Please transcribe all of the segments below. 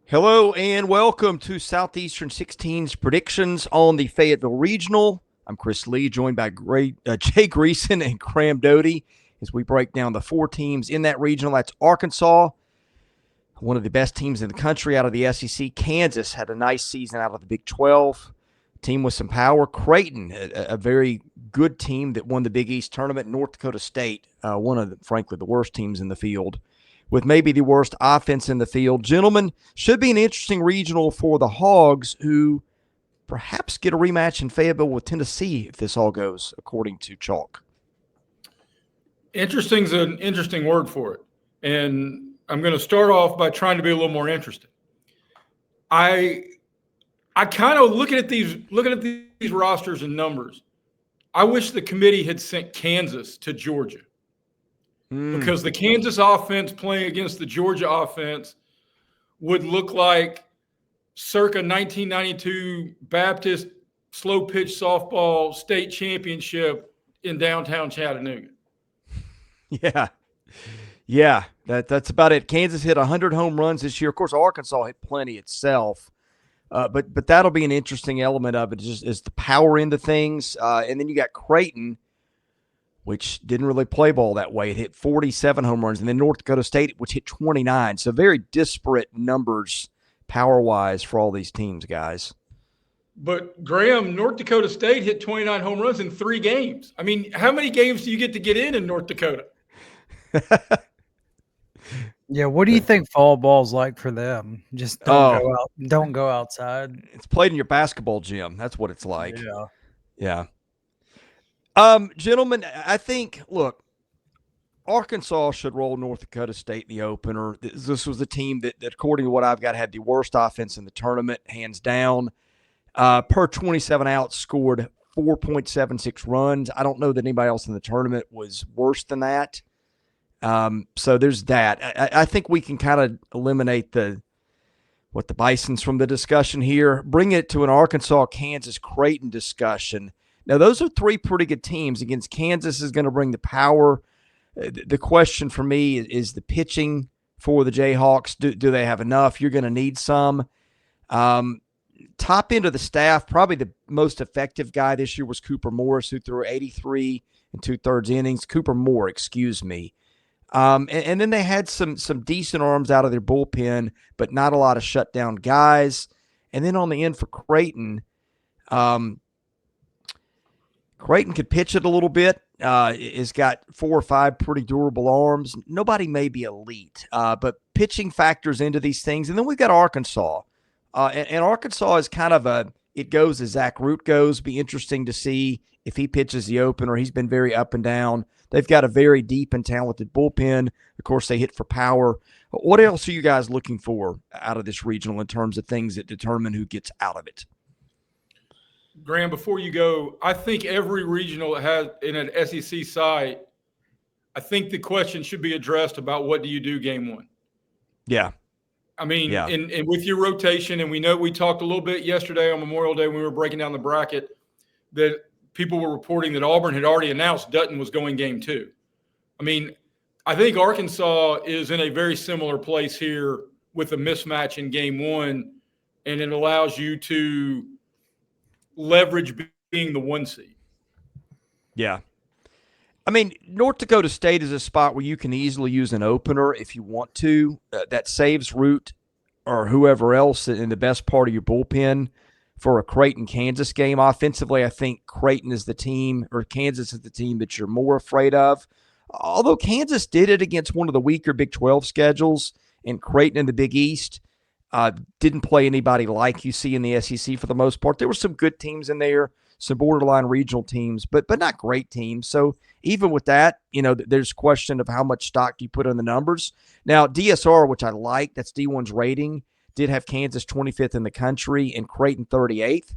Hello and welcome to Southeastern 16's predictions on the Fayetteville Regional. I'm Chris Lee, joined by Jay Greeson and Graham Doty as we break down the four teams in that regional. That's Arkansas, one of the best teams in the country out of the SEC. Kansas had a nice season out of the Big 12, team with some power. Creighton, a very good team that won the Big East tournament. North Dakota State, one of, frankly, the worst teams in the field, with maybe the worst offense in the field. Gentlemen, should be an interesting regional for the Hogs, who perhaps get a rematch in Fayetteville with Tennessee if this all goes according to Chalk. Interesting is an interesting word for it. And I'm going to start off by trying to be a little more interesting. I kind of looking at these rosters and numbers. I wish the committee had sent Kansas to Georgia. Because the Kansas offense playing against the Georgia offense would look like circa 1992 Baptist slow pitch softball state championship in downtown Chattanooga. Yeah, that's about it. Kansas hit 100 home runs this year. Of course, Arkansas hit plenty itself. But that'll be an interesting element of it, is the power into things. And then you got Creighton, which didn't really play ball that way. It hit 47 home runs. And then North Dakota State, which hit 29. So very disparate numbers power-wise for all these teams, guys. But, Graham, North Dakota State hit 29 home runs in 3 games. I mean, how many games do you get to get in North Dakota? Yeah, what do you think fall ball's like for them? Just don't go outside. It's played in your basketball gym. That's what it's like. Yeah. Gentlemen, I think, look, Arkansas should roll North Dakota State in the opener. This was the team that, according to what I've got, had the worst offense in the tournament, hands down. Per 27 outs, scored 4.76 runs. I don't know that anybody else in the tournament was worse than that. So there's that. I think we can kind of eliminate the Bisons from the discussion here, bring it to an Arkansas-Kansas-Creighton discussion. Now, those are 3 pretty good teams. Against Kansas is going to bring the power. The question for me is the pitching for the Jayhawks. Do they have enough? You're going to need some. Top end of the staff, probably the most effective guy this year was Cooper Morris, who threw 83 and 2/3 innings. Cooper Moore, excuse me. And then they had some decent arms out of their bullpen, but not a lot of shutdown guys. And then on the end for Creighton, Creighton could pitch it a little bit. It's got 4 or 5 pretty durable arms. Nobody may be elite, but pitching factors into these things. And then we've got Arkansas. And Arkansas is kind of it goes as Zach Root goes. Be interesting to see if he pitches the opener. He's been very up and down. They've got a very deep and talented bullpen. Of course, they hit for power. What else are you guys looking for out of this regional in terms of things that determine who gets out of it? Graham, before you go, I think every regional has in an SEC site, I think the question should be addressed about what do you do game 1? Yeah. I mean, and with your rotation, and we know we talked a little bit yesterday on Memorial Day when we were breaking down the bracket that people were reporting that Auburn had already announced Dutton was going game 2. I mean, I think Arkansas is in a very similar place here with a mismatch in game 1, and it allows you to leverage being the 1 seed. Yeah. I mean, North Dakota State is a spot where you can easily use an opener if you want to. That saves Root or whoever else in the best part of your bullpen for a Creighton-Kansas game. Offensively, I think Creighton is the team, or Kansas is the team that you're more afraid of. Although Kansas did it against one of the weaker Big 12 schedules, and Creighton in the Big East didn't play anybody like you see in the SEC for the most part. There were some good teams in there, some borderline regional teams, but not great teams. So even with that, there's question of how much stock do you put on the numbers. Now, DSR, which I like, that's D1's rating, did have Kansas 25th in the country and Creighton 38th.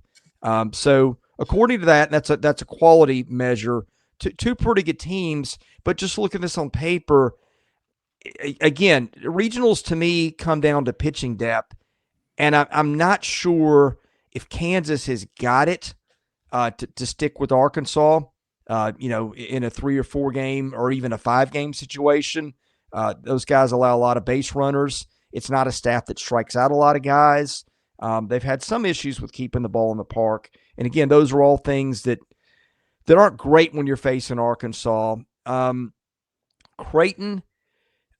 So according to that, that's a quality measure. Two pretty good teams, but just look at this on paper. Again, regionals to me come down to pitching depth, and I'm not sure if Kansas has got it to stick with Arkansas, in a 3 or 4 game or even a 5 game situation. Those guys allow a lot of base runners. It's not a staff that strikes out a lot of guys. They've had some issues with keeping the ball in the park. And again, those are all things that aren't great when you're facing Arkansas. Creighton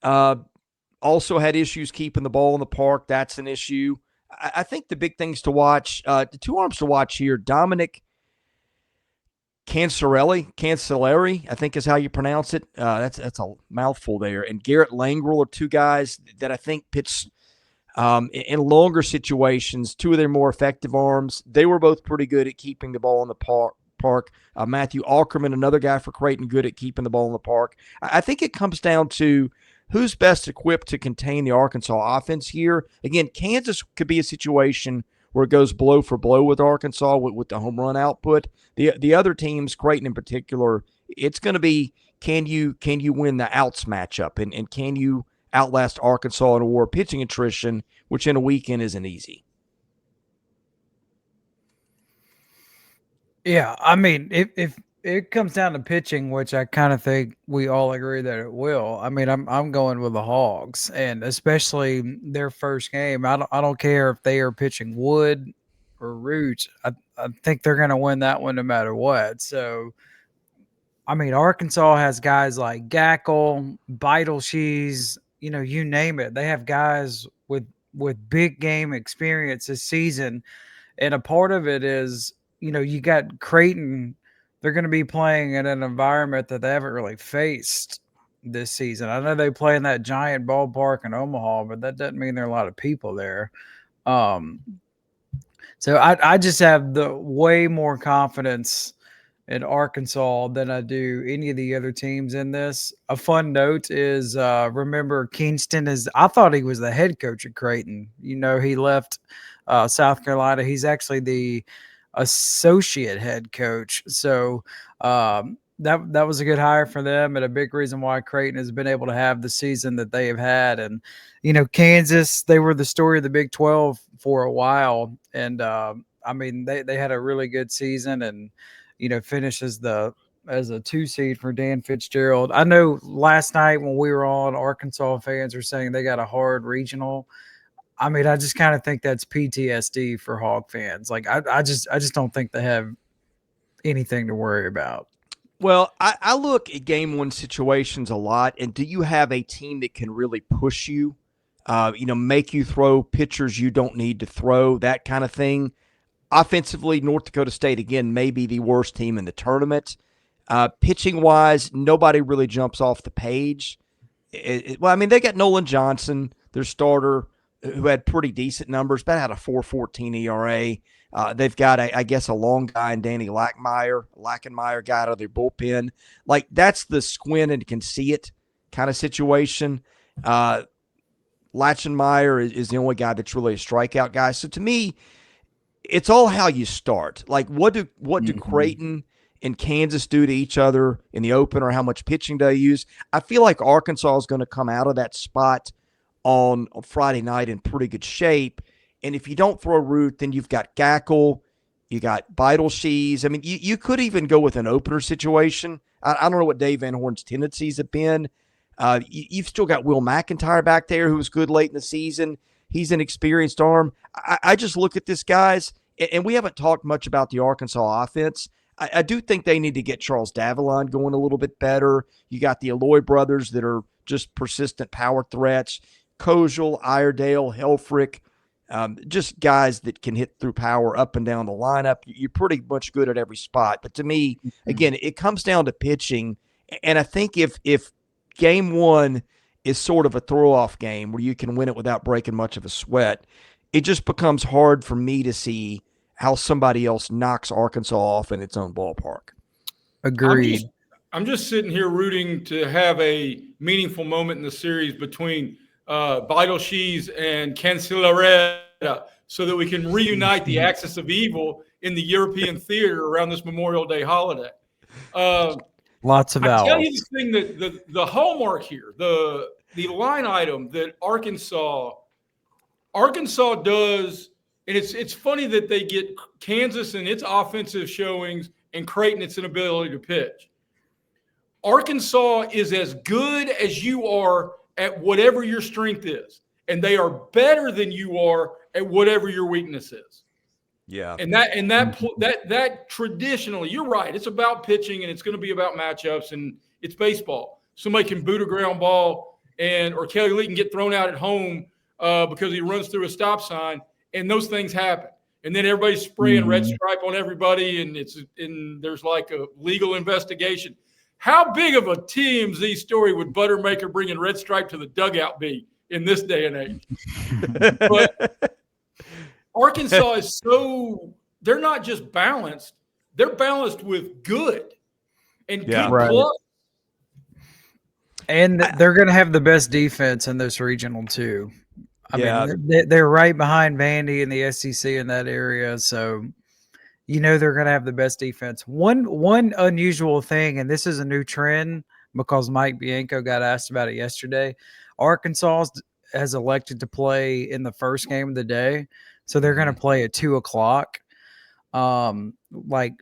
also had issues keeping the ball in the park. That's an issue. I think the big things to watch, the two arms to watch here, Dominic Cancelleri, I think is how you pronounce it. That's a mouthful there. And Garrett Langrel are two guys that I think pitch in longer situations, two of their more effective arms. They were both pretty good at keeping the ball in the park. Matthew Ackerman, another guy for Creighton, good at keeping the ball in the park. I think it comes down to who's best equipped to contain the Arkansas offense here. Again, Kansas could be a situation where it goes blow for blow with Arkansas with the home run output. The other teams, Creighton in particular, it's going to be can you win the outs matchup and can you outlast Arkansas in a war of pitching attrition, which in a weekend isn't easy. Yeah, I mean, if it comes down to pitching, which I kind of think we all agree that it will. I mean, I'm going with the Hogs, and especially their first game. I don't care if they are pitching Wood or Root. I think they're going to win that one no matter what. So, I mean, Arkansas has guys like Gackle, Beidelschies, you name it. They have guys with big game experience this season, and a part of it is, you got Creighton. They're going to be playing in an environment that they haven't really faced this season. I know they play in that giant ballpark in Omaha, but that doesn't mean there are a lot of people there. So I just have the way more confidence in Arkansas than I do any of the other teams in this. A fun note is, remember Kingston I thought he was the head coach at Creighton. He left South Carolina. He's actually the associate head coach. So that was a good hire for them, and a big reason why Creighton has been able to have the season that they have had. And Kansas, they were the story of the Big 12 for a while, and I mean they had a really good season, and finished as a 2 seed for Dan Fitzgerald. I know last night when we were on, Arkansas fans were saying they got a hard regional. I mean, I just kind of think that's PTSD for Hog fans. Like, I just don't think they have anything to worry about. Well, I look at game one situations a lot, and do you have a team that can really push you, make you throw pitchers you don't need to throw, that kind of thing? Offensively, North Dakota State, again, may be the worst team in the tournament. Pitching-wise, nobody really jumps off the page. Well, I mean, they got Nolan Johnson, their starter, who had pretty decent numbers, but had a 4.14 ERA. They've got, I guess, a long guy in Danny Lackenmeyer guy out of their bullpen. Like, that's the squint and can see it kind of situation. Lachenmeyer is the only guy that's really a strikeout guy. So to me, it's all how you start. Like, what do Creighton and Kansas do to each other in the opener? How much pitching do they use? I feel like Arkansas is going to come out of that spot on Friday night in pretty good shape. And if you don't throw Root, then you've got Gackle, you got Beidelschies. I mean, you could even go with an opener situation. I don't know what Dave Van Horn's tendencies have been. You've still got Will McIntyre back there, who was good late in the season. He's an experienced arm. I just look at this, guys, and we haven't talked much about the Arkansas offense. I do think they need to get Charles Davalon going a little bit better. You got the Aloy brothers that are just persistent power threats. Kozeal, Iredale, Helfrich, just guys that can hit through power up and down the lineup. You're pretty much good at every spot. But to me, again, it comes down to pitching. And I think if game one is sort of a throw-off game where you can win it without breaking much of a sweat, it just becomes hard for me to see how somebody else knocks Arkansas off in its own ballpark. Agreed. I'm just sitting here rooting to have a meaningful moment in the series between Beidelschies and Cancelleri so that we can reunite the axis of evil in the European theater around this Memorial Day holiday. Lots of I tell owls. you the thing that the hallmark here, the line item that Arkansas does, and it's funny that they get Kansas and its offensive showings and Creighton its inability to pitch. Arkansas is as good as you are at whatever your strength is. and they are better than you are at whatever your weakness is. Yeah. And that traditionally, you're right. It's about pitching, and it's going to be about matchups, and it's baseball. Somebody can boot a ground ball, or Kelly Lee can get thrown out at home because he runs through a stop sign, and those things happen. And then everybody's spraying red stripe on everybody, and there's like a legal investigation. How big of a TMZ story would Buttermaker bringing red stripe to the dugout be in this day and age? But Arkansas is they're not just balanced, they're balanced with good and good plus. And they're going to have the best defense in this regional too. I mean, they're right behind Vandy in the SEC in that area. So, they're going to have the best defense. One unusual thing, and this is a new trend because Mike Bianco got asked about it yesterday. Arkansas has elected to play in the first game of the day. So they're going to play at 2:00. Like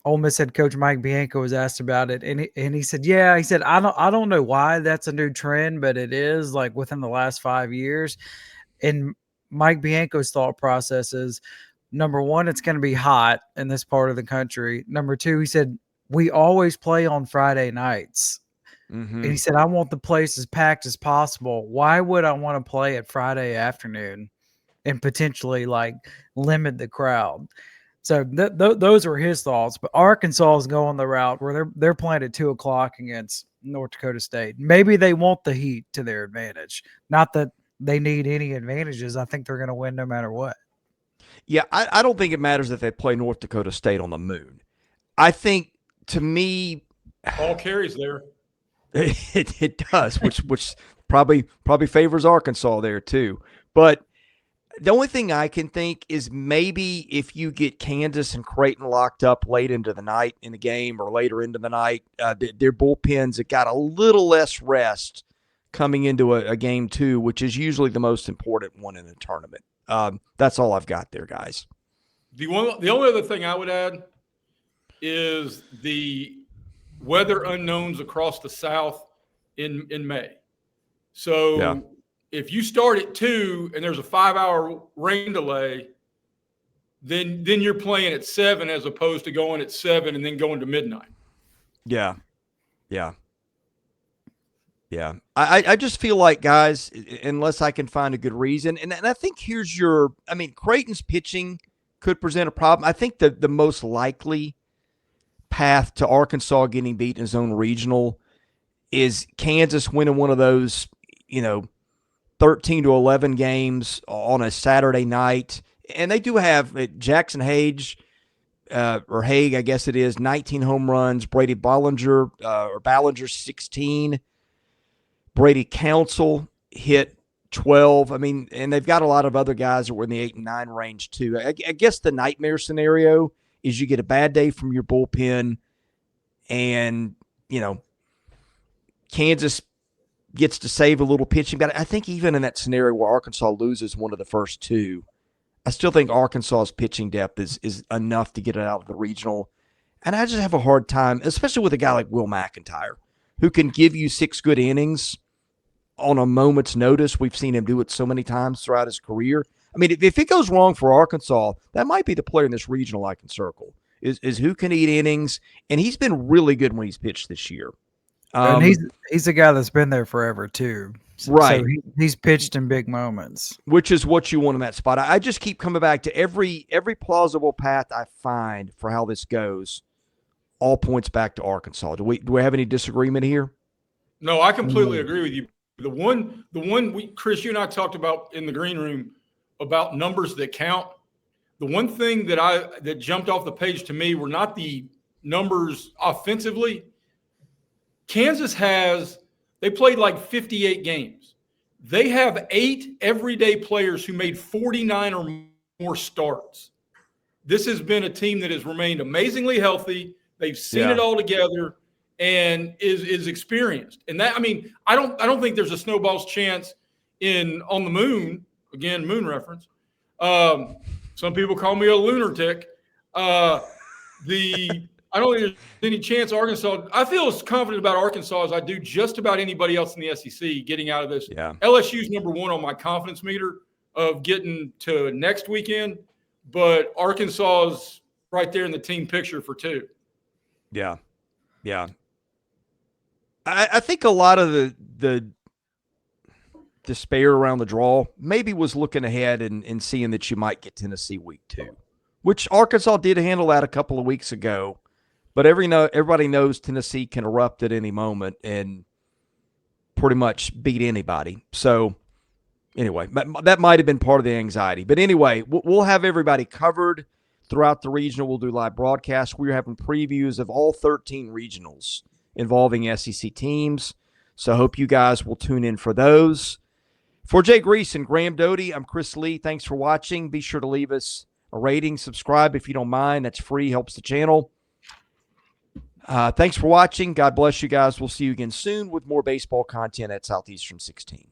Ole Miss head coach Mike Bianco was asked about it, and he said, "Yeah." He said, "I don't know why that's a new trend, but it is like within the last 5 years." And Mike Bianco's thought process is, number one, it's going to be hot in this part of the country. Number two, he said, we always play on Friday nights. And he said, I want the place as packed as possible. Why would I want to play at Friday afternoon and potentially like limit the crowd? So those were his thoughts. But Arkansas is going the route where they're playing at 2:00 against North Dakota State. Maybe they want the heat to their advantage. Not that they need any advantages. I think they're going to win no matter what. Yeah, I don't think it matters if they play North Dakota State on the moon. I think, to me, all carries there. It does, which probably favors Arkansas there too. But the only thing I can think is maybe if you get Kansas and Creighton locked up late into the night in the game or later into the night, their bullpens have got a little less rest coming into a game two, which is usually the most important one in a tournament. That's all I've got there, guys. The only other thing I would add is the weather unknowns across the South in May. So if you start at 2 and there's a 5-hour rain delay, then you're playing at 7 as opposed to going at 7 and then going to midnight. Yeah. I just feel like, guys, unless I can find a good reason, and I think Creighton's pitching could present a problem. I think the most likely path to Arkansas getting beat in his own regional is Kansas winning one of those, 13-11 games on a Saturday night. And they do have Jackson Hauge, or Haig, I guess it is, 19 home runs. Brady Ballinger, 16. Brady Counsell hit 12. And they've got a lot of other guys that were in the 8 and 9 range too. I guess the nightmare scenario is you get a bad day from your bullpen and, Kansas gets to save a little pitching. But I think even in that scenario where Arkansas loses one of the first two, I still think Arkansas's pitching depth is enough to get it out of the regional. And I just have a hard time, especially with a guy like Will McIntyre, who can give you 6 good innings on a moment's notice. We've seen him do it so many times throughout his career. If it goes wrong for Arkansas, that might be the player in this regional I can circle, is who can eat innings. And he's been really good when he's pitched this year. And he's a guy that's been there forever too. Right. So he's pitched in big moments. Which is what you want in that spot. I just keep coming back to every plausible path I find for how this goes. All points back to Arkansas. Do we have any disagreement here? No, I completely agree with you. The one Chris, you and I talked about in the green room about numbers that count. The one thing that jumped off the page to me were not the numbers offensively. Kansas they played like 58 games. They have 8 everyday players who made 49 or more starts. This has been a team that has remained amazingly healthy. They've seen it all together and is experienced. And that, I don't think there's a snowball's chance on the moon. Again, moon reference. Some people call me a lunatic. I I don't think there's any chance Arkansas. I feel as confident about Arkansas as I do just about anybody else in the SEC getting out of this. Yeah. LSU's number one on my confidence meter of getting to next weekend, but Arkansas's right there in the team picture for 2. Yeah. Yeah. I think a lot of the despair around the draw maybe was looking ahead and seeing that you might get Tennessee week 2, which Arkansas did handle that a couple of weeks ago. But everybody knows Tennessee can erupt at any moment and pretty much beat anybody. So anyway, that might have been part of the anxiety. But anyway, we'll have everybody covered throughout the regional. We'll do live broadcasts. We're having previews of all 13 regionals involving SEC teams. So I hope you guys will tune in for those. For Jay Greeson, Graham Doty, I'm Chris Lee. Thanks for watching. Be sure to leave us a rating. Subscribe if you don't mind. That's free. Helps the channel. Thanks for watching. God bless you guys. We'll see you again soon with more baseball content at Southeastern 16.